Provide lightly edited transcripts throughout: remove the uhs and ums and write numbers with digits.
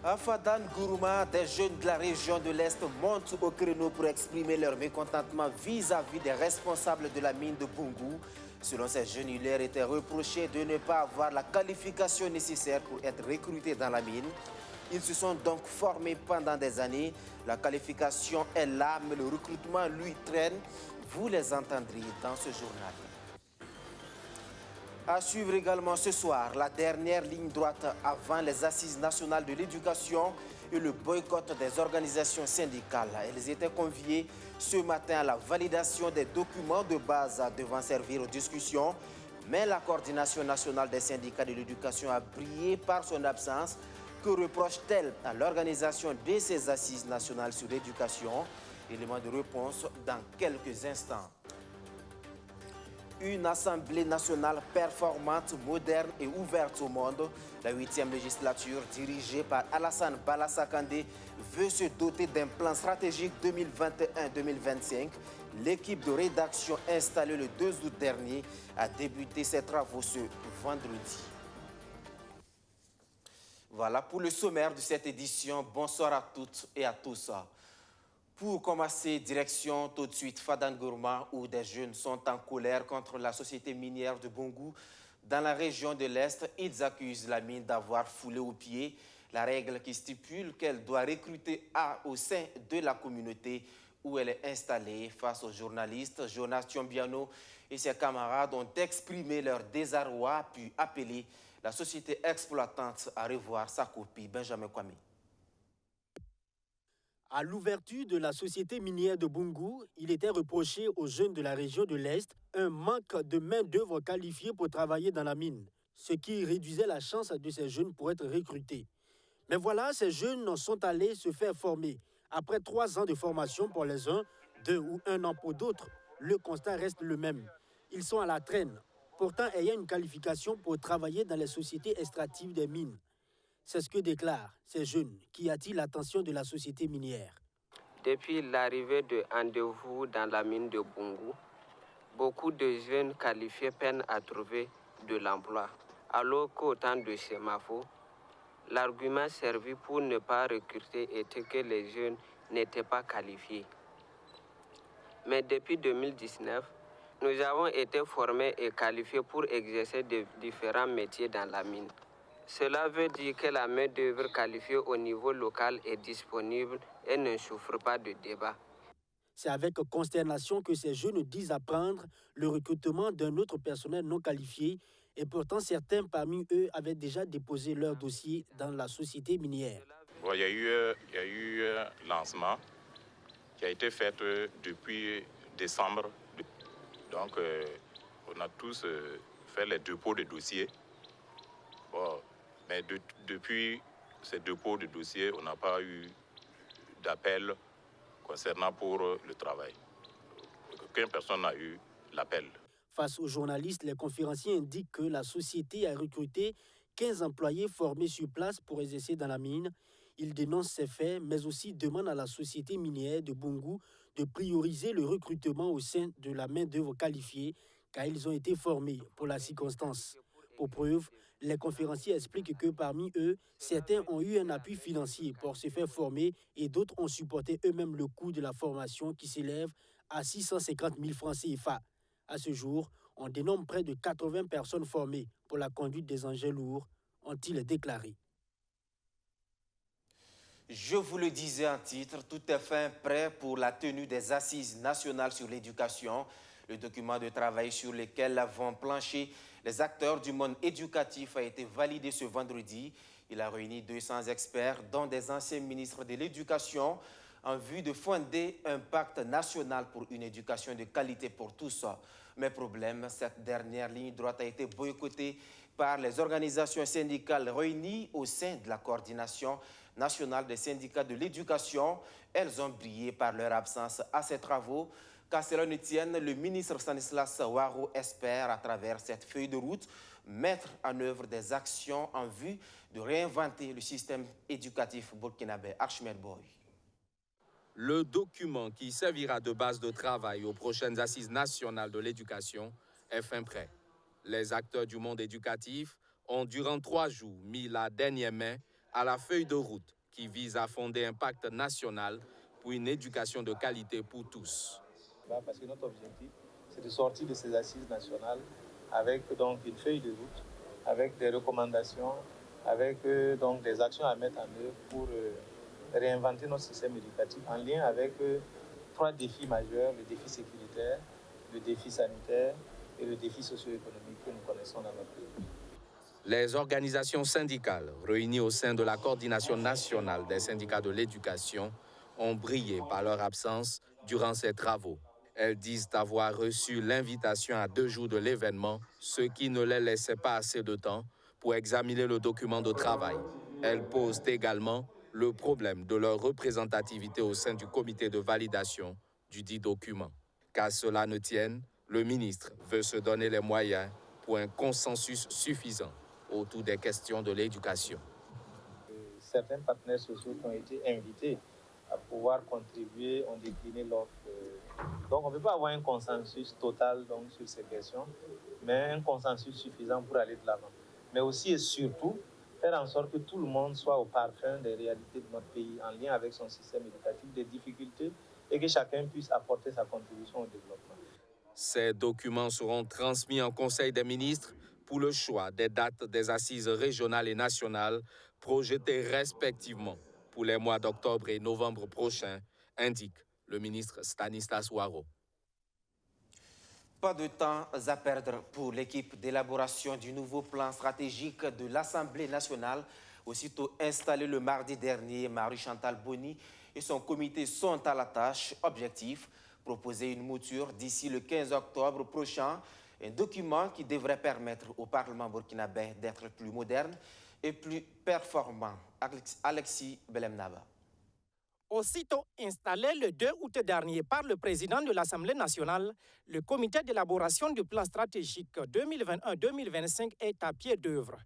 À Fadan Gourouma, des jeunes de la région de l'Est montent au créneau pour exprimer leur mécontentement vis-à-vis des responsables de la mine de Boungou. Selon ces jeunes, il leur était reproché de ne pas avoir la qualification nécessaire pour être recrutés dans la mine. Ils se sont donc formés pendant des années. La qualification est là, mais le recrutement, lui, traîne. Vous les entendrez dans ce journal. À suivre également ce soir, la dernière ligne droite avant les assises nationales de l'éducation et le boycott des organisations syndicales. Elles étaient conviées ce matin à la validation des documents de base devant servir aux discussions. Mais la coordination nationale des syndicats de l'éducation a brillé par son absence. Que reproche-t-elle à l'organisation de ces assises nationales sur l'éducation? Élément de réponse dans quelques instants. Une assemblée nationale performante, moderne et ouverte au monde. La 8e législature, dirigée par Alassane Balassah Kandé, veut se doter d'un plan stratégique 2021-2025. L'équipe de rédaction installée le 2 août dernier a débuté ses travaux ce vendredi. Voilà pour le sommaire de cette édition. Bonsoir à toutes et à tous. Pour commencer, direction tout de suite Fadan Gourouma, où des jeunes sont en colère contre la société minière de Boungou. Dans la région de l'Est, ils accusent la mine d'avoir foulé aux pieds la règle qui stipule qu'elle doit recruter au sein de la communauté où elle est installée. Face aux journalistes, Jonas Tiombiano et ses camarades ont exprimé leur désarroi puis appelé la société exploitante à revoir sa copie. Benjamin Kwame. À l'ouverture de la société minière de Boungou, il était reproché aux jeunes de la région de l'Est un manque de main-d'œuvre qualifiée pour travailler dans la mine, ce qui réduisait la chance de ces jeunes pour être recrutés. Mais voilà, ces jeunes sont allés se faire former. Après 3 ans de formation pour les uns, 2 ou 1 an pour d'autres, le constat reste le même. Ils sont à la traîne, pourtant ayant une qualification pour travailler dans les sociétés extractives des mines. C'est ce que déclarent ces jeunes qui attirent l'attention de la société minière. Depuis l'arrivée de Andevou dans la mine de Boungou, beaucoup de jeunes qualifiés peinent à trouver de l'emploi. Alors qu'au temps de Semafo, l'argument servi pour ne pas recruter était que les jeunes n'étaient pas qualifiés. Mais depuis 2019, nous avons été formés et qualifiés pour exercer de différents métiers dans la mine. Cela veut dire que la main-d'œuvre qualifiée au niveau local est disponible et ne souffre pas de débat. C'est avec consternation que ces jeunes disent apprendre le recrutement d'un autre personnel non qualifié et pourtant certains parmi eux avaient déjà déposé leur dossier dans la société minière. Il y a eu un lancement qui a été fait depuis décembre. Donc, on a tous fait les dépôts de dossiers. Bon, mais depuis ces dépôts de dossiers, on n'a pas eu d'appel concernant pour le travail. Aucune personne n'a eu l'appel. Face aux journalistes, les conférenciers indiquent que la société a recruté 15 employés formés sur place pour exercer dans la mine. Ils dénoncent ces faits, mais aussi demandent à la société minière de Boungou de prioriser le recrutement au sein de la main-d'œuvre qualifiée, car ils ont été formés pour la circonstance. Pour preuve, les conférenciers expliquent que parmi eux, certains ont eu un appui financier pour se faire former et d'autres ont supporté eux-mêmes le coût de la formation qui s'élève à 650 000 francs CFA. À ce jour, on dénombre près de 80 personnes formées pour la conduite des engins lourds, ont-ils déclaré. Je vous le disais en titre, tout est fin prêt pour la tenue des assises nationales sur l'éducation. Le document de travail sur lequel vont plancher les acteurs du monde éducatif a été validé ce vendredi. Il a réuni 200 experts, dont des anciens ministres de l'Éducation, en vue de fonder un pacte national pour une éducation de qualité pour tous. Mais problème, cette dernière ligne droite a été boycottée par les organisations syndicales réunies au sein de la coordination nationale des syndicats de l'éducation. Elles ont brillé par leur absence à ces travaux. Qu'à cela ne tienne, le ministre Stanislas Ouaro espère, à travers cette feuille de route, mettre en œuvre des actions en vue de réinventer le système éducatif burkinabé. Archimède Boy. Le document qui servira de base de travail aux prochaines assises nationales de l'éducation est fin prêt. Les acteurs du monde éducatif ont durant 3 jours mis la dernière main à la feuille de route qui vise à fonder un pacte national pour une éducation de qualité pour tous. Parce que notre objectif, c'est de sortir de ces assises nationales avec donc une feuille de route, avec des recommandations, avec donc des actions à mettre en œuvre pour réinventer notre système éducatif en lien avec 3 défis majeurs, le défi sécuritaire, le défi sanitaire et le défi socio-économique que nous connaissons dans notre pays. Les organisations syndicales réunies au sein de la coordination nationale des syndicats de l'éducation ont brillé par leur absence durant ces travaux. Elles disent avoir reçu l'invitation à 2 jours de l'événement, ce qui ne les laissait pas assez de temps pour examiner le document de travail. Elles posent également le problème de leur représentativité au sein du comité de validation du dit document. Qu'à cela ne tienne, le ministre veut se donner les moyens pour un consensus suffisant autour des questions de l'éducation. Certains partenaires sociaux qui ont été invités à pouvoir contribuer ont décliné l'offre. Donc on ne peut pas avoir un consensus total donc, sur ces questions, mais un consensus suffisant pour aller de l'avant. Mais aussi et surtout, faire en sorte que tout le monde soit au parfum des réalités de notre pays, en lien avec son système éducatif, des difficultés, et que chacun puisse apporter sa contribution au développement. Ces documents seront transmis en Conseil des ministres pour le choix des dates des assises régionales et nationales projetées respectivement pour les mois d'octobre et novembre prochains, indique le ministre Stanislas Ouaro. Pas de temps à perdre pour l'équipe d'élaboration du nouveau plan stratégique de l'Assemblée nationale. Aussitôt installé le mardi dernier, Marie-Chantal Boni et son comité sont à la tâche. Objectif, proposer une mouture d'ici le 15 octobre prochain. Un document qui devrait permettre au Parlement burkinabé d'être plus moderne et plus performant. Alexis Belemnaba. Aussitôt installé le 2 août dernier par le président de l'Assemblée nationale, le comité d'élaboration du plan stratégique 2021-2025 est à pied d'œuvre.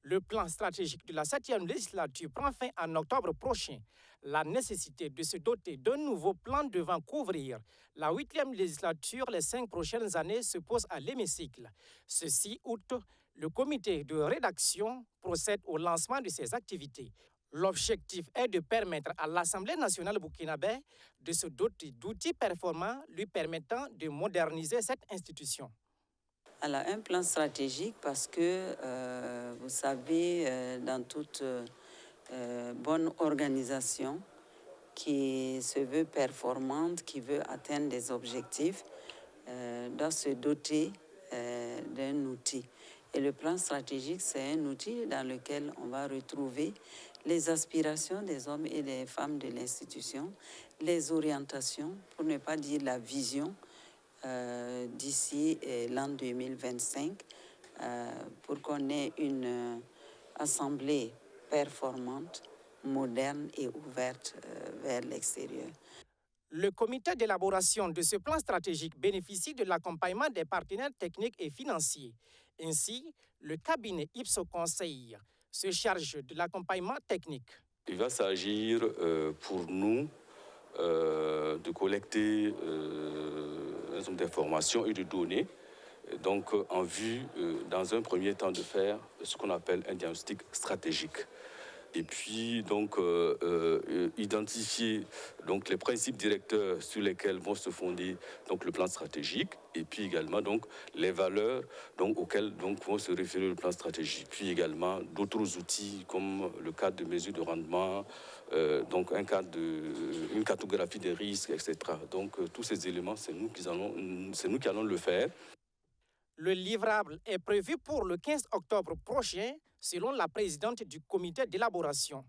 Le plan stratégique de la 7e législature prend fin en octobre prochain. La nécessité de se doter d'un nouveau plan devant couvrir la 8e législature les 5 prochaines années se pose à l'hémicycle. Ce 6 août, le comité de rédaction procède au lancement de ses activités. L'objectif est de permettre à l'Assemblée nationale burkinabé de se doter d'outils performants lui permettant de moderniser cette institution. Alors, un plan stratégique parce que, vous savez, dans toute bonne organisation qui se veut performante, qui veut atteindre des objectifs, doit se doter d'un outil. Et le plan stratégique, c'est un outil dans lequel on va retrouver les aspirations des hommes et des femmes de l'institution, les orientations, pour ne pas dire la vision, d'ici l'an 2025, pour qu'on ait une assemblée performante, moderne et ouverte vers l'extérieur. Le comité d'élaboration de ce plan stratégique bénéficie de l'accompagnement des partenaires techniques et financiers. Ainsi, le cabinet Ipsos Conseil se charge de l'accompagnement technique. Il va s'agir pour nous de collecter un ensemble d'informations et de données, donc en vue, dans un premier temps, de faire ce qu'on appelle un diagnostic stratégique. Et puis donc identifier donc les principes directeurs sur lesquels vont se fonder donc le plan stratégique, et puis également donc les valeurs donc auxquelles donc vont se référer le plan stratégique, puis également d'autres outils comme le cadre de mesure de rendement, donc une cartographie des risques, etc. Donc tous ces éléments, c'est nous qui allons le faire. Le livrable est prévu pour le 15 octobre prochain, selon la présidente du comité d'élaboration.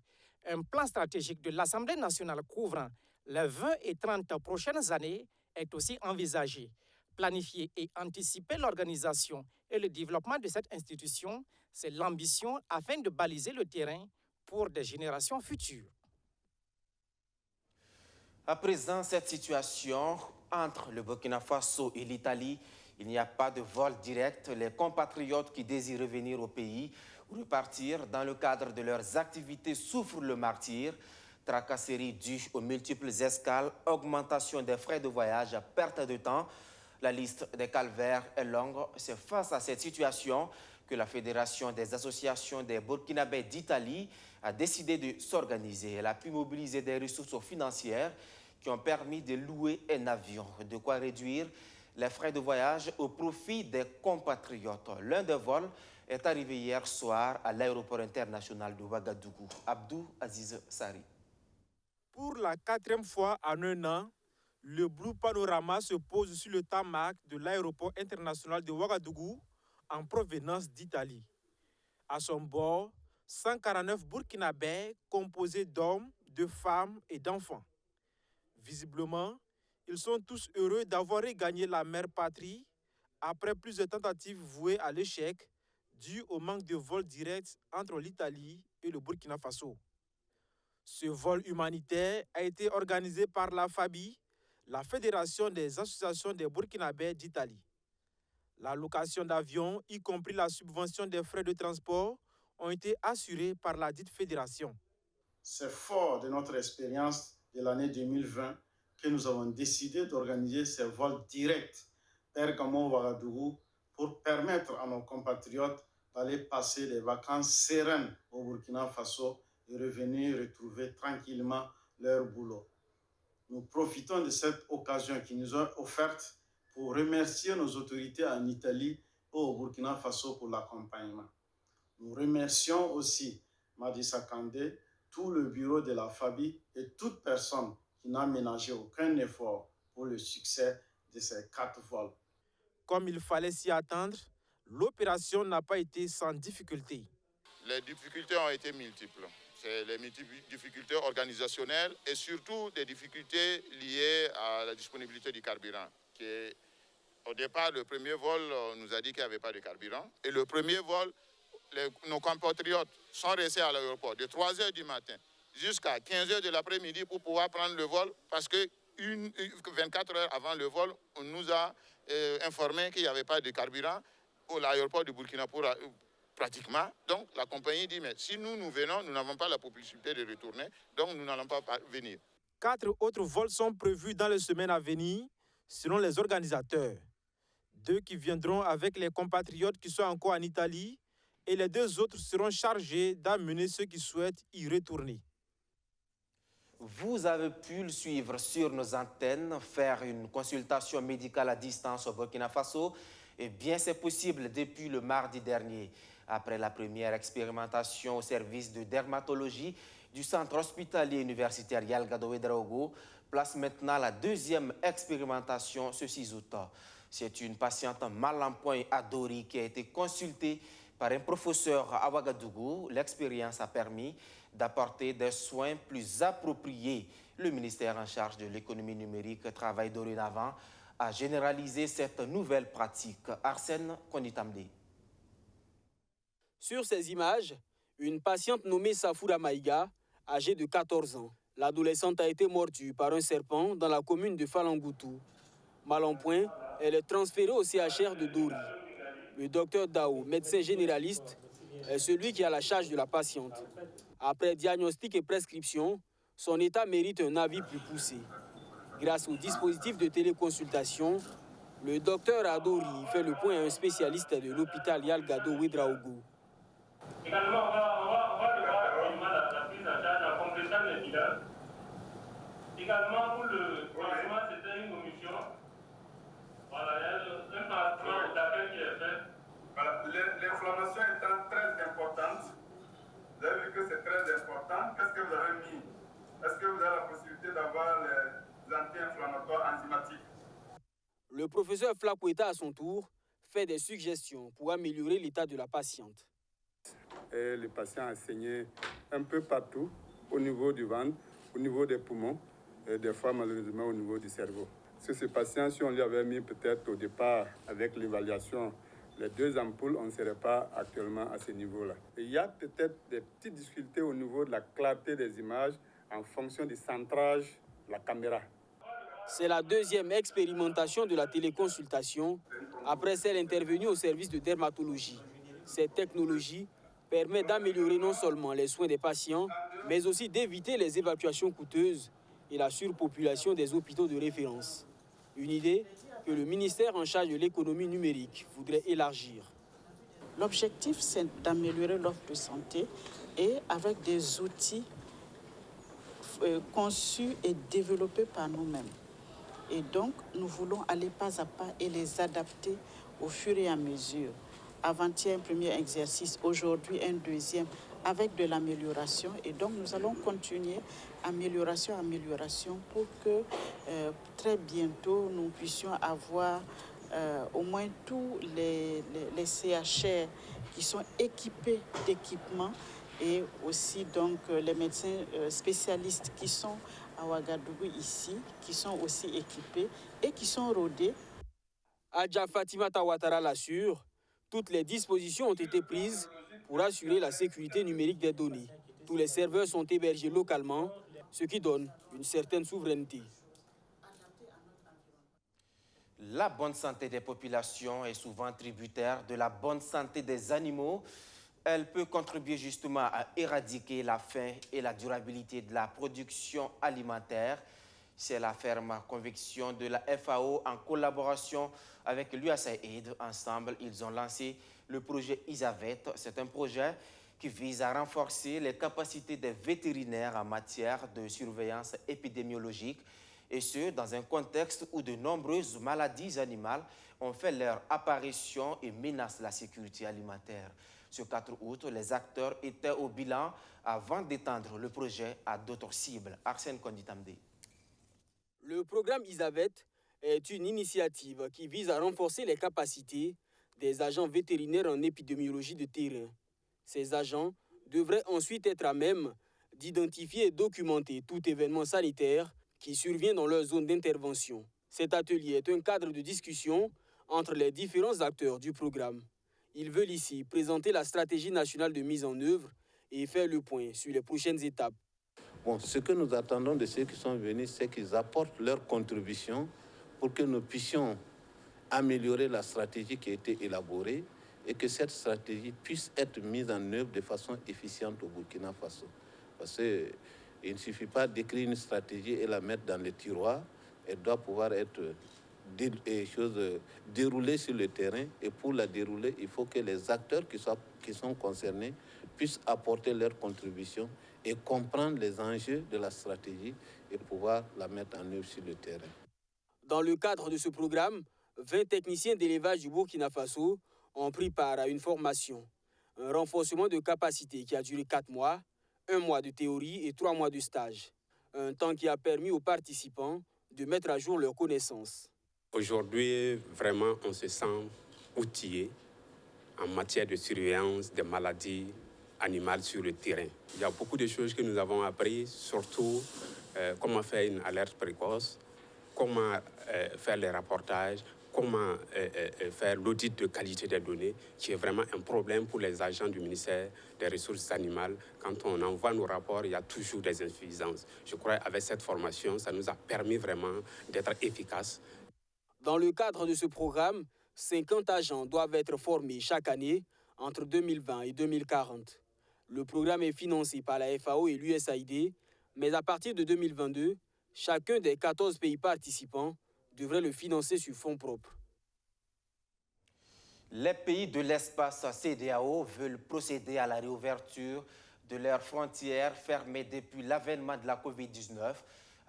Un plan stratégique de l'Assemblée nationale couvrant les 20 et 30 prochaines années est aussi envisagé. Planifier et anticiper l'organisation et le développement de cette institution, c'est l'ambition afin de baliser le terrain pour des générations futures. À présent, cette situation entre le Burkina Faso et l'Italie, il n'y a pas de vol direct. Les compatriotes qui désirent revenir au pays ou repartir dans le cadre de leurs activités souffrent le martyre. Tracasseries dues aux multiples escales, augmentation des frais de voyage, perte de temps. La liste des calvaires est longue. C'est face à cette situation que la Fédération des associations des Burkinabés d'Italie a décidé de s'organiser. Elle a pu mobiliser des ressources financières qui ont permis de louer un avion, de quoi réduire les frais de voyage au profit des compatriotes. L'un des vols est arrivé hier soir à l'aéroport international de Ouagadougou. Abdou Aziz Sari. Pour la 4e fois en un an, le Blue Panorama se pose sur le tarmac de l'aéroport international de Ouagadougou en provenance d'Italie. À son bord, 149 Burkinabés composés d'hommes, de femmes et d'enfants. Visiblement, ils sont tous heureux d'avoir regagné la mère patrie après plusieurs tentatives vouées à l'échec dues au manque de vols directs entre l'Italie et le Burkina Faso. Ce vol humanitaire a été organisé par la FABI, la Fédération des associations des Burkinabés d'Italie. La location d'avions, y compris la subvention des frais de transport, ont été assurés par la dite fédération. C'est fort de notre expérience de l'année 2020 que nous avons décidé d'organiser ces vols directs Bergamo-Ouagadougou pour permettre à nos compatriotes d'aller passer des vacances sereines au Burkina Faso et revenir retrouver tranquillement leur boulot. Nous profitons de cette occasion qui nous est offerte pour remercier nos autorités en Italie et au Burkina Faso pour l'accompagnement. Nous remercions aussi Madissa Kandé, tout le bureau de la FABI et toute personne qui n'a ménagé aucun effort pour le succès de ces 4 vols. Comme il fallait s'y attendre, l'opération n'a pas été sans difficulté. Les difficultés ont été multiples. C'est les difficultés organisationnelles et surtout des difficultés liées à la disponibilité du carburant. Au départ, le premier vol nous a dit qu'il n'y avait pas de carburant. Et le premier vol, nos compatriotes sont restés à l'aéroport de 3 h du matin jusqu'à 15 h de l'après-midi pour pouvoir prendre le vol parce que 24 heures avant le vol, on nous a informé qu'il n'y avait pas de carburant à l'aéroport du Burkina Faso pratiquement. Donc la compagnie dit, mais si nous venons, nous n'avons pas la possibilité de retourner, donc nous n'allons pas venir. 4 autres vols sont prévus dans les semaines à venir, selon les organisateurs. 2 qui viendront avec les compatriotes qui sont encore en Italie et les 2 autres seront chargés d'amener ceux qui souhaitent y retourner. Vous avez pu le suivre sur nos antennes, faire une consultation médicale à distance au Burkina Faso. Eh bien, c'est possible depuis le mardi dernier. Après la première expérimentation au service de dermatologie du centre hospitalier universitaire Yalgado Ouedraogo, place maintenant la 2e expérimentation ce 6 août. C'est une patiente mal en point à Dori qui a été consultée par un professeur à Ouagadougou. L'expérience a permis d'apporter des soins plus appropriés. Le ministère en charge de l'économie numérique travaille dorénavant à généraliser cette nouvelle pratique. Arsène Konitamde. Sur ces images, une patiente nommée Safoura Maïga, âgée de 14 ans. L'adolescente a été mordue par un serpent dans la commune de Falangoutou. Mal en point, elle est transférée au CHR de Dori. Le docteur Dao, médecin généraliste, est celui qui a la charge de la patiente. Après diagnostic et prescription, son état mérite un avis plus poussé. Grâce au dispositif de téléconsultation, le docteur Adori fait le point à un spécialiste de l'hôpital Yalgado Ouedraogo. Également, on va devoir rapidement la prise en charge en complétant les bilans. Également, pour le traitement, c'était une omission. Voilà, il y a un traitement d'appel qui est fait. Voilà, l'inflammation étant très importante, vous avez vu que c'est très important. Qu'est-ce que vous avez mis? Est-ce que vous avez la possibilité d'avoir les anti-inflammatoires enzymatiques? Le professeur Flakweta, à son tour, fait des suggestions pour améliorer l'état de la patiente. Et le patient a saigné un peu partout, au niveau du ventre, au niveau des poumons, et des fois malheureusement au niveau du cerveau. Sur ce patient, si on lui avait mis peut-être au départ avec l'évaluation les 2 ampoules, on ne serait pas actuellement à ce niveau-là. Il y a peut-être des petites difficultés au niveau de la clarté des images en fonction du centrage de la caméra. C'est la 2e expérimentation de la téléconsultation après celle intervenue au service de dermatologie. Cette technologie permet d'améliorer non seulement les soins des patients, mais aussi d'éviter les évacuations coûteuses et la surpopulation des hôpitaux de référence. Une idée que le ministère en charge de l'économie numérique voudrait élargir. L'objectif, c'est d'améliorer l'offre de santé et avec des outils conçus et développés par nous-mêmes. Et donc, nous voulons aller pas à pas et les adapter au fur et à mesure. Avant-hier, un premier exercice, aujourd'hui, un deuxième, avec de l'amélioration. Et donc, nous allons continuer amélioration pour que très bientôt, nous puissions avoir au moins tous les CHR qui sont équipés d'équipements et aussi donc les médecins spécialistes qui sont à Ouagadougou ici, qui sont aussi équipés et qui sont rodés. Adja Fatima Tawatara l'assure, toutes les dispositions ont été prises pour assurer la sécurité numérique des données. Tous les serveurs sont hébergés localement, ce qui donne une certaine souveraineté. La bonne santé des populations est souvent tributaire de la bonne santé des animaux. Elle peut contribuer justement à éradiquer la faim et la durabilité de la production alimentaire. C'est la ferme conviction de la FAO en collaboration avec l'USAID. Ensemble, ils ont lancé le projet ISAVET. C'est un projet qui vise à renforcer les capacités des vétérinaires en matière de surveillance épidémiologique, et ce, dans un contexte où de nombreuses maladies animales ont fait leur apparition et menacent la sécurité alimentaire. Ce 4 août, les acteurs étaient au bilan avant d'étendre le projet à d'autres cibles. Arsène Konditamde. Le programme ISAVET est une initiative qui vise à renforcer les capacités des agents vétérinaires en épidémiologie de terrain. Ces agents devraient ensuite être à même d'identifier et documenter tout événement sanitaire qui survient dans leur zone d'intervention. Cet atelier est un cadre de discussion entre les différents acteurs du programme. Ils veulent ici présenter la stratégie nationale de mise en œuvre et faire le point sur les prochaines étapes. Bon, ce que nous attendons de ceux qui sont venus, c'est qu'ils apportent leur contribution pour que nous puissions améliorer la stratégie qui a été élaborée et que cette stratégie puisse être mise en œuvre de façon efficiente au Burkina Faso. Parce qu'il ne suffit pas d'écrire une stratégie et la mettre dans les tiroirs, elle doit pouvoir être déroulée sur le terrain, et pour la dérouler, il faut que les acteurs qui sont concernés puissent apporter leur contribution et comprendre les enjeux de la stratégie et pouvoir la mettre en œuvre sur le terrain. Dans le cadre de ce programme, 20 techniciens d'élevage du Burkina Faso ont pris part à une formation, un renforcement de capacité qui a duré 4 mois, 1 mois de théorie et 3 mois de stage. Un temps qui a permis aux participants de mettre à jour leurs connaissances. Aujourd'hui, vraiment, on se sent outillé en matière de surveillance des maladies animales sur le terrain. Il y a beaucoup de choses que nous avons appris, surtout comment faire une alerte précoce, comment faire les rapportages, comment faire l'audit de qualité des données, qui est vraiment un problème pour les agents du ministère des Ressources animales. Quand on envoie nos rapports, il y a toujours des insuffisances. Je crois qu'avec cette formation, ça nous a permis vraiment d'être efficaces. Dans le cadre de ce programme, 50 agents doivent être formés chaque année entre 2020 et 2040. Le programme est financé par la FAO et l'USAID, mais à partir de 2022, chacun des 14 pays participants devrait le financer sur fonds propres. Les pays de l'espace CEDEAO veulent procéder à la réouverture de leurs frontières fermées depuis l'avènement de la COVID-19.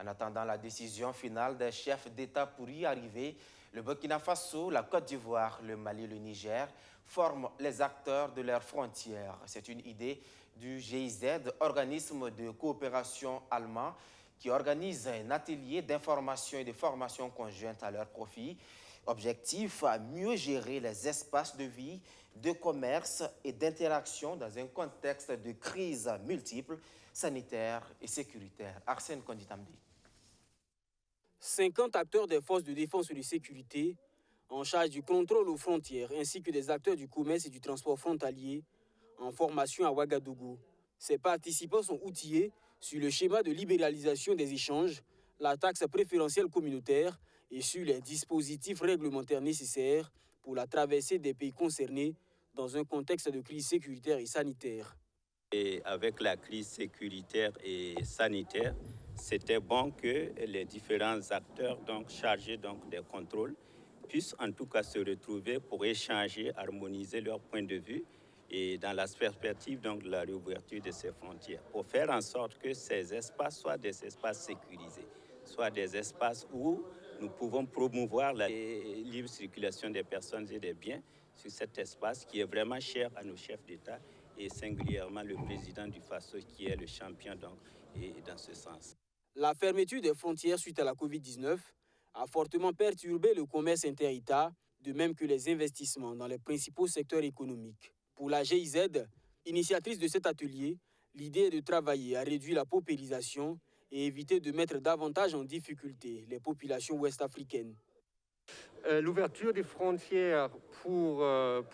En attendant la décision finale des chefs d'État pour y arriver, le Burkina Faso, la Côte d'Ivoire, le Mali et le Niger forment les acteurs de leurs frontières. C'est une idée du GIZ, organisme de coopération allemand, qui organise un atelier d'information et de formation conjointe à leur profit. Objectif, à mieux gérer les espaces de vie, de commerce et d'interaction dans un contexte de crise multiple, sanitaire et sécuritaire. Arsène Konditamde. 50 acteurs des forces de défense et de sécurité en charge du contrôle aux frontières ainsi que des acteurs du commerce et du transport frontalier en formation à Ouagadougou. Ces participants sont outillés sur le schéma de libéralisation des échanges, la taxe préférentielle communautaire et sur les dispositifs réglementaires nécessaires pour la traversée des pays concernés dans un contexte de crise sécuritaire et sanitaire. Et avec la crise sécuritaire et sanitaire, c'était bon que les différents acteurs chargés des contrôles puissent en tout cas se retrouver pour échanger, harmoniser leurs points de vue et dans la perspective donc, de la réouverture de ces frontières, pour faire en sorte que ces espaces soient des espaces sécurisés, soient des espaces où nous pouvons promouvoir la libre circulation des personnes et des biens sur cet espace qui est vraiment cher à nos chefs d'État et singulièrement le président du FASO qui est le champion donc, et dans ce sens. La fermeture des frontières suite à la Covid-19 a fortement perturbé le commerce inter-État, de même que les investissements dans les principaux secteurs économiques. Pour la GIZ, initiatrice de cet atelier, l'idée est de travailler à réduire la paupérisation et éviter de mettre davantage en difficulté les populations ouest-africaines. L'ouverture des frontières pour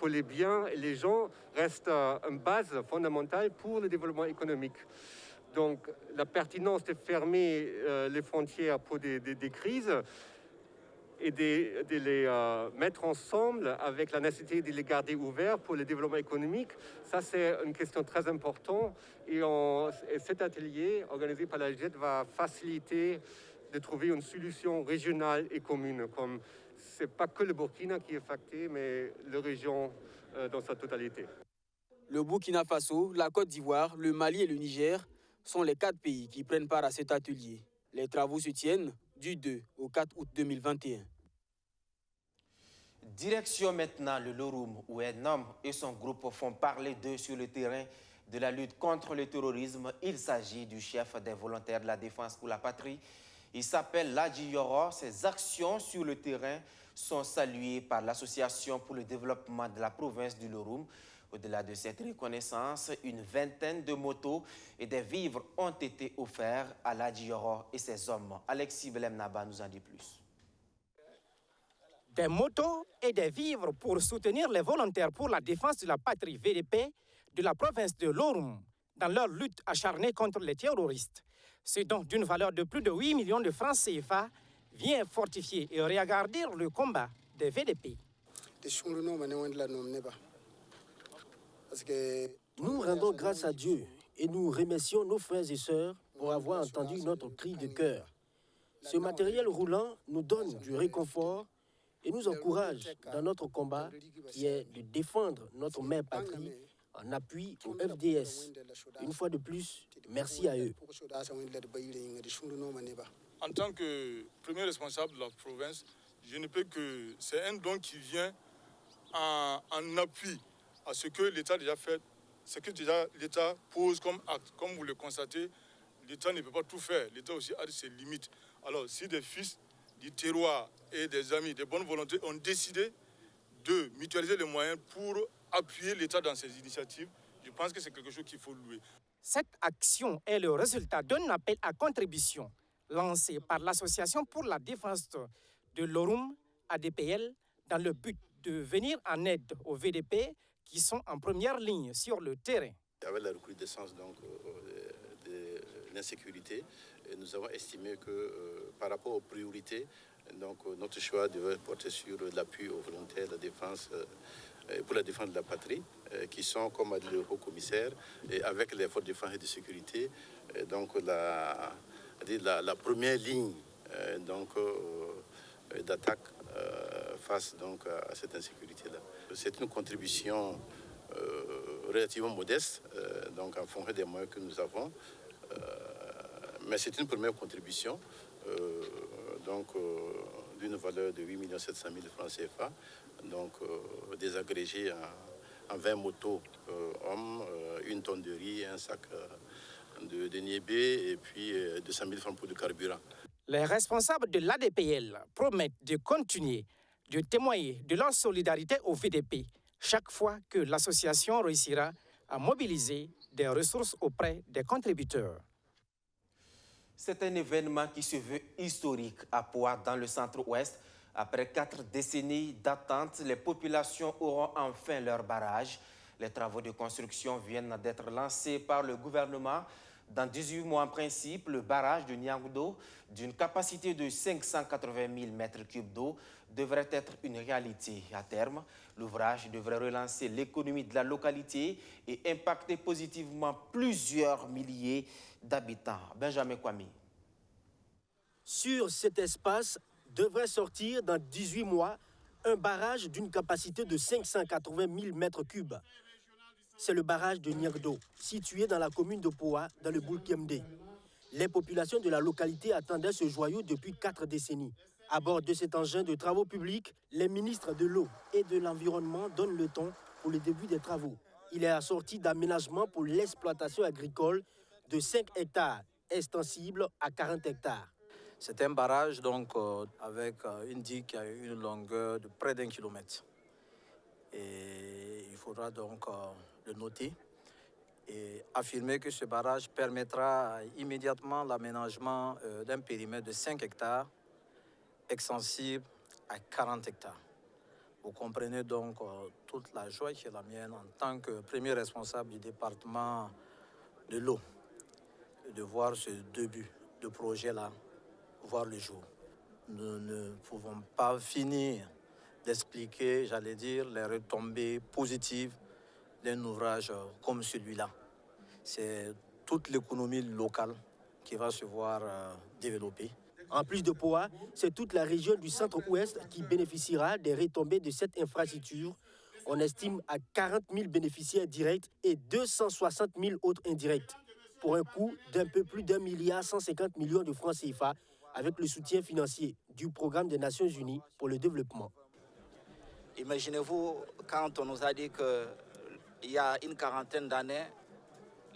les biens et les gens reste une base fondamentale pour le développement économique. Donc la pertinence de fermer les frontières pour des crises et de les mettre ensemble avec la nécessité de les garder ouverts pour le développement économique, ça c'est une question très importante. Et cet atelier organisé par la GIZ va faciliter de trouver une solution régionale et commune. Comme ce n'est pas que le Burkina qui est affecté, mais la région dans sa totalité. Le Burkina Faso, la Côte d'Ivoire, le Mali et le Niger sont les 4 pays qui prennent part à cet atelier. Les travaux se tiennent du 2 au 4 août 2021. Direction maintenant le Loroum, où un homme et son groupe font parler d'eux sur le terrain de la lutte contre le terrorisme. Il s'agit du chef des volontaires de la défense pour la patrie. Il s'appelle Ladji Yoro. Ses actions sur le terrain sont saluées par l'Association pour le développement de la province du Loroum. Au-delà de cette reconnaissance, une vingtaine de motos et des vivres ont été offerts à Ladji Yoro et ses hommes. Alexis Belem Naba nous en dit plus. Des motos et des vivres pour soutenir les volontaires pour la défense de la patrie VDP de la province de Loroum dans leur lutte acharnée contre les terroristes. Ce don d'une valeur de plus de 8 millions de francs CFA vient fortifier et réagrandir le combat des VDP. Nous rendons grâce à Dieu et nous remercions nos frères et sœurs pour avoir entendu notre cri de cœur. Ce matériel roulant nous donne du réconfort et nous encourage dans notre combat qui est de défendre notre mère patrie en appui au FDS. Une fois de plus, merci à eux. En tant que premier responsable de la province, je ne peux que... C'est un don qui vient en appui à ce que l'État a déjà fait, ce que déjà l'État pose comme acte. Comme vous le constatez, l'État ne peut pas tout faire. L'État aussi a ses limites. Alors, si des fils du terroir et des amis, des bonnes volontés ont décidé de mutualiser les moyens pour appuyer l'État dans ses initiatives, je pense que c'est quelque chose qu'il faut louer. Cette action est le résultat d'un appel à contribution lancé par l'Association pour la défense de Loroum, ADPL, dans le but de venir en aide aux VDP qui sont en première ligne sur le terrain. Avec la recrudescence donc, de l'insécurité, nous avons estimé que par rapport aux priorités, donc, notre choix devait porter sur l'appui aux volontaires de la défense, pour la défense de la patrie, qui sont, comme a dit le haut-commissaire, avec les forces de défense et de sécurité, donc la première ligne d'attaque face donc, à cette insécurité-là. C'est une contribution relativement modeste, donc en fonction des moyens que nous avons, mais c'est une première contribution d'une valeur de 8 700 000 francs CFA, donc désagrégée en 20 motos hommes, une tonne de riz, un sac de niébé et puis 200 000 francs pour du carburant. Les responsables de l'ADPL promettent de continuer de témoigner de leur solidarité au VDP chaque fois que l'association réussira à mobiliser des ressources auprès des contributeurs. C'est un événement qui se veut historique à Poix, dans le centre-ouest. Après 4 décennies d'attente, les populations auront enfin leur barrage. Les travaux de construction viennent d'être lancés par le gouvernement. Dans 18 mois en principe, le barrage de Niangoudo, d'une capacité de 580 000 m3 d'eau, devrait être une réalité à terme. L'ouvrage devrait relancer l'économie de la localité et impacter positivement plusieurs milliers d'habitants. Benjamin Kwame. Sur cet espace devrait sortir dans 18 mois Un barrage d'une capacité de 580 000 mètres cubes. C'est le barrage de Nyerdo, situé dans la commune de Poa, dans le Boulkemde. Les populations de la localité attendaient ce joyau depuis 4 décennies. À bord de cet engin de travaux publics, les ministres de l'eau et de l'environnement donnent le ton pour le début des travaux. Il est assorti d'aménagements pour l'exploitation agricole de 5 hectares, extensibles à 40 hectares. C'est un barrage donc, avec une digue qui a une longueur de près d'1 kilomètre. Et il faudra donc le noter et affirmer que ce barrage permettra immédiatement l'aménagement d'un périmètre de 5 hectares extensible à 40 hectares. Vous comprenez donc toute la joie qui est la mienne en tant que premier responsable du département de l'eau, de voir ce début de projet-là voir le jour. Nous ne pouvons pas finir d'expliquer, j'allais dire, les retombées positives d'un ouvrage comme celui-là. C'est toute l'économie locale qui va se voir développer. En plus de Poa, c'est toute la région du centre-ouest qui bénéficiera des retombées de cette infrastructure. On estime à 40 000 bénéficiaires directs et 260 000 autres indirects, pour un coût d'un peu plus d'1,150 milliard de francs CFA, avec le soutien financier du Programme des Nations Unies pour le développement. Imaginez-vous, quand on nous a dit qu'il y a une quarantaine d'années,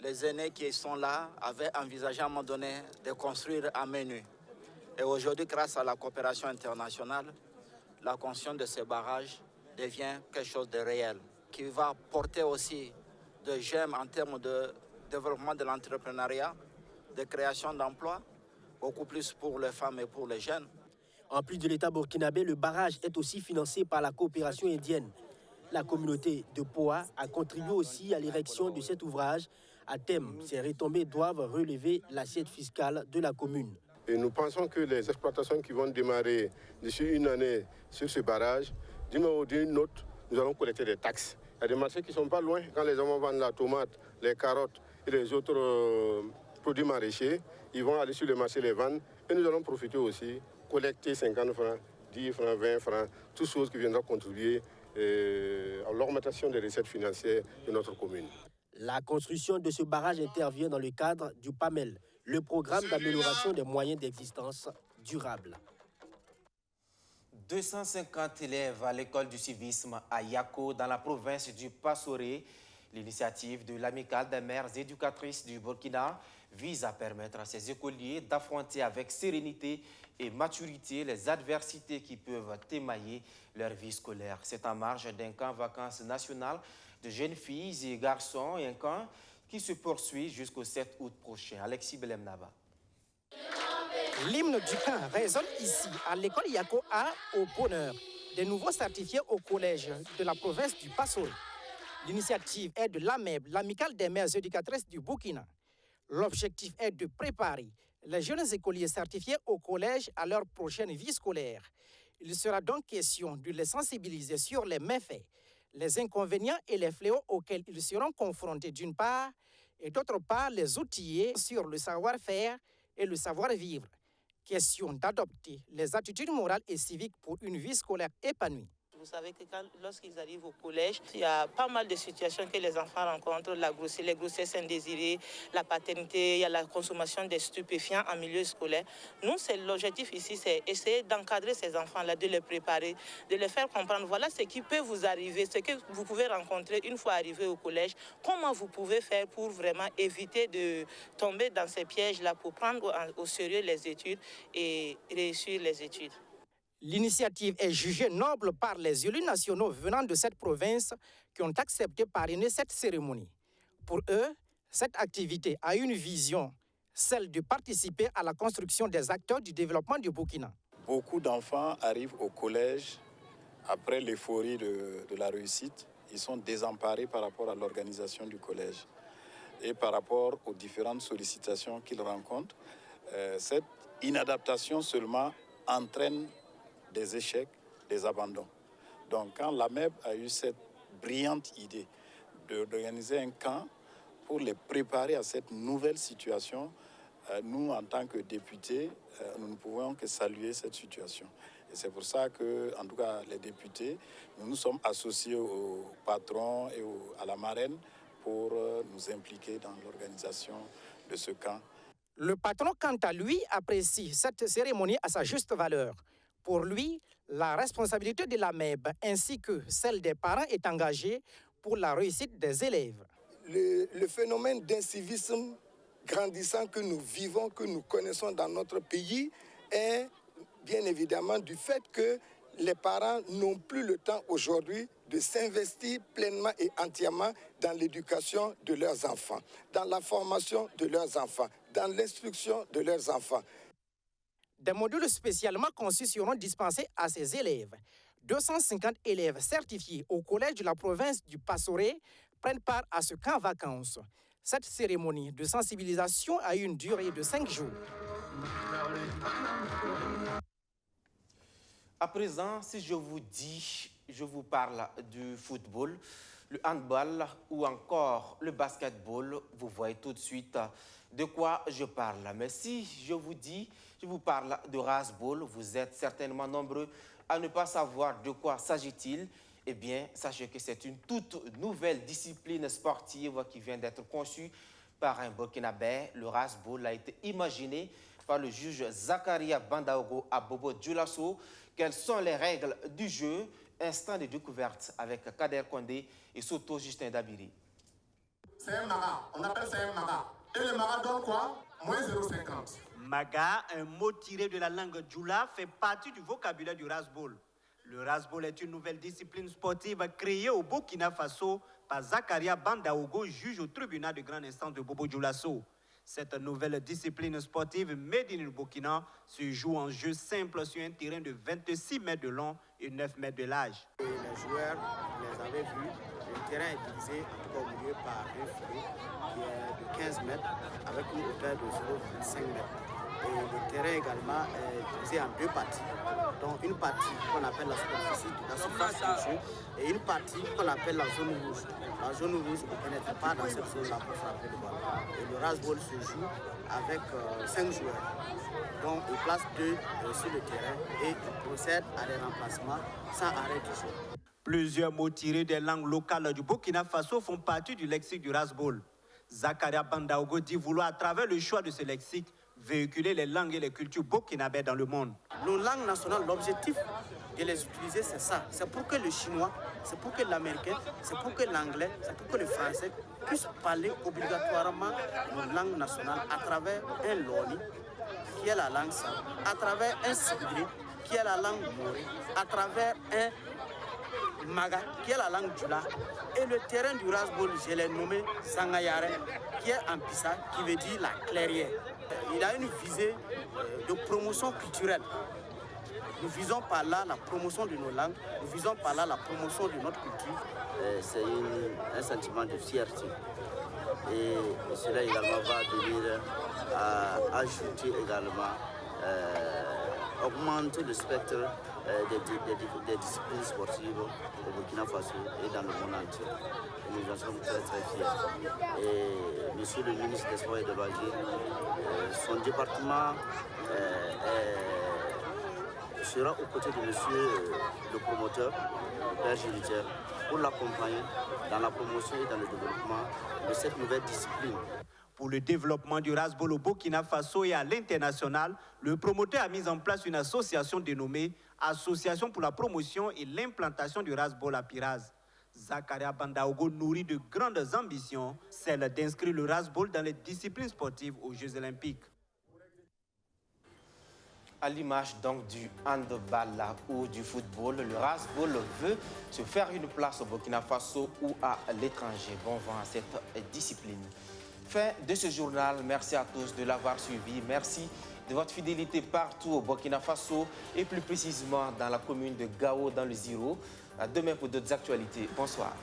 les aînés qui sont là avaient envisagé à un moment donné de construire à main nue. Et aujourd'hui, grâce à la coopération internationale, la construction de ces barrages devient quelque chose de réel, qui va porter aussi de germes en termes de développement de l'entrepreneuriat, de création d'emplois, beaucoup plus pour les femmes et pour les jeunes. En plus de l'État burkinabé, le barrage est aussi financé par la coopération indienne. La communauté de Poa a contribué aussi à l'érection de cet ouvrage. À terme, ces retombées doivent relever l'assiette fiscale de la commune. Et nous pensons que les exploitations qui vont démarrer d'ici une année sur ce barrage, d'une manière ou d'une autre, nous allons collecter des taxes. Il y a des marchés qui ne sont pas loin. Quand les hommes vendent la tomate, les carottes et les autres produits maraîchers, ils vont aller sur le marché les vendre. Et nous allons profiter aussi, collecter 50 francs, 10 francs, 20 francs, toutes choses qui viendront contribuer à l'augmentation des recettes financières de notre commune. La construction de ce barrage intervient dans le cadre du PAMEL, le programme d'amélioration des moyens d'existence durable. 250 élèves à l'école du civisme à Yako, dans la province du Passoré. L'initiative de l'Amicale des mères éducatrices du Burkina vise à permettre à ces écoliers d'affronter avec sérénité et maturité les adversités qui peuvent émailler leur vie scolaire. C'est en marge d'un camp vacances national de jeunes filles et garçons et un camp qui se poursuit jusqu'au 7 août prochain. Alexis Belemnaba. L'hymne du camp résonne ici, à l'école Yako A, au bonheur des nouveaux certifiés au collège de la province du Passoré. L'initiative est de l'AMEB, l'Amicale des mères éducatrices du Burkina. L'objectif est de préparer les jeunes écoliers certifiés au collège à leur prochaine vie scolaire. Il sera donc question de les sensibiliser sur les méfaits, les inconvénients et les fléaux auxquels ils seront confrontés d'une part, et d'autre part les outiller sur le savoir-faire et le savoir-vivre. Question d'adopter les attitudes morales et civiques pour une vie scolaire épanouie. Vous savez que lorsqu'ils arrivent au collège, il y a pas mal de situations que les enfants rencontrent, les grossesses indésirées, la paternité, il y a la consommation des stupéfiants en milieu scolaire. Nous, l'objectif ici, c'est essayer d'encadrer ces enfants-là, de les préparer, de les faire comprendre. Voilà ce qui peut vous arriver, ce que vous pouvez rencontrer une fois arrivé au collège. Comment vous pouvez faire pour vraiment éviter de tomber dans ces pièges-là pour prendre au sérieux les études et réussir les études. L'initiative est jugée noble par les élus nationaux venant de cette province qui ont accepté parrainer cette cérémonie. Pour eux, cette activité a une vision, celle de participer à la construction des acteurs du développement du Burkina. Beaucoup d'enfants arrivent au collège après l'euphorie de la réussite. Ils sont désemparés par rapport à l'organisation du collège et par rapport aux différentes sollicitations qu'ils rencontrent. Cette inadaptation seulement entraîne des échecs, des abandons. Donc quand l'AMEB a eu cette brillante idée d'organiser un camp pour les préparer à cette nouvelle situation, nous, en tant que députés, nous ne pouvons que saluer cette situation. Et c'est pour ça que, en tout cas, les députés, nous sommes associés au patron et à la marraine pour nous impliquer dans l'organisation de ce camp. Le patron, quant à lui, apprécie cette cérémonie à sa juste valeur. Pour lui, la responsabilité de la MEB ainsi que celle des parents est engagée pour la réussite des élèves. Le phénomène d'incivisme grandissant que nous vivons, que nous connaissons dans notre pays, est bien évidemment du fait que les parents n'ont plus le temps aujourd'hui de s'investir pleinement et entièrement dans l'éducation de leurs enfants, dans la formation de leurs enfants, dans l'instruction de leurs enfants. Des modules spécialement conçus seront dispensés à ces élèves. 250 élèves certifiés au collège de la province du Passoré prennent part à ce camp vacances. Cette cérémonie de sensibilisation a eu une durée de 5 jours. À présent, si je vous parle du football, le handball ou encore le basketball, vous voyez tout de suite de quoi je parle. Mais si je vous parle de rasball, vous êtes certainement nombreux à ne pas savoir de quoi s'agit-il. Eh bien, sachez que c'est une toute nouvelle discipline sportive qui vient d'être conçue par un Burkinabé. Le rasball a été imaginé par le juge Zakaria Bandaogo à Bobo Dioulasso. Quelles sont les règles du jeu? Instant de découverte avec Kader Kondé et Soto Justin Dabiri. C'est un maga, on appelle ça un maga. Et le maga donne quoi? Moins 0,50. Maga, un mot tiré de la langue djoula, fait partie du vocabulaire du rasball. Le rasball est une nouvelle discipline sportive créée au Burkina Faso par Zakaria Bandaogo, juge au tribunal de grande instance de Bobo Dioulasso. Cette nouvelle discipline sportive made in Burkina se joue en jeu simple sur un terrain de 26 mètres de long et 9 mètres de large. Les joueurs, vous les avez vus, le terrain est divisé au milieu par un filet qui est de 15 mètres avec une hauteur de 0,5 mètres. Et le terrain également est divisé en deux parties. Donc une partie qu'on appelle la superficie, la surface du jeu, et une partie qu'on appelle la zone rouge. La zone rouge, on ne pénètre pas dans cette zone-là pour frapper le ballon. Et le rasball se joue avec 5 joueurs. Donc ils placent 2 sur le terrain et ils procèdent à des remplacements sans arrêt du jeu. Plusieurs mots tirés des langues locales du Burkina Faso font partie du lexique du rasball. Zakaria Bandaogo dit vouloir, à travers le choix de ce lexique, véhiculer les langues et les cultures burkinabè dans le monde. Nos langues nationales, l'objectif de les utiliser, c'est ça. C'est pour que le chinois, c'est pour que l'américain, c'est pour que l'anglais, c'est pour que le français puissent parler obligatoirement nos langues nationales à travers un loni, qui est la langue Sam, à travers un sigré, qui est la langue morée, à travers un maga, qui est la langue djoula. Et le terrain du rasball, je l'ai nommé Sangayare, qui est en pissa, qui veut dire la clairière. Il a une visée de promotion culturelle. Nous visons par là la promotion de nos langues, nous visons par là la promotion de notre culture. C'est un sentiment de fierté. Et cela également va venir à ajouter également, augmenter le spectre des disciplines sportives au Burkina Faso et dans le monde entier. Et nous en sommes très très fiers. Et monsieur le ministre des Sports et de loisirs, son département sera aux côtés de monsieur le promoteur, Père Gilitaire, pour l'accompagner dans la promotion et dans le développement de cette nouvelle discipline. Pour le développement du rasball au Burkina Faso et à l'international, le promoteur a mis en place une association dénommée Association pour la promotion et l'implantation du rasball à Piraz. Zakaria Bandaogo nourrit de grandes ambitions, celle d'inscrire le rasball dans les disciplines sportives aux Jeux Olympiques. À l'image donc du handball ou du football, le rasball veut se faire une place au Burkina Faso ou à l'étranger. Bon vent à cette discipline. Fin de ce journal. Merci à tous de l'avoir suivi. Merci de votre fidélité partout au Burkina Faso et plus précisément dans la commune de Gao dans le Ziro. À demain pour d'autres actualités. Bonsoir.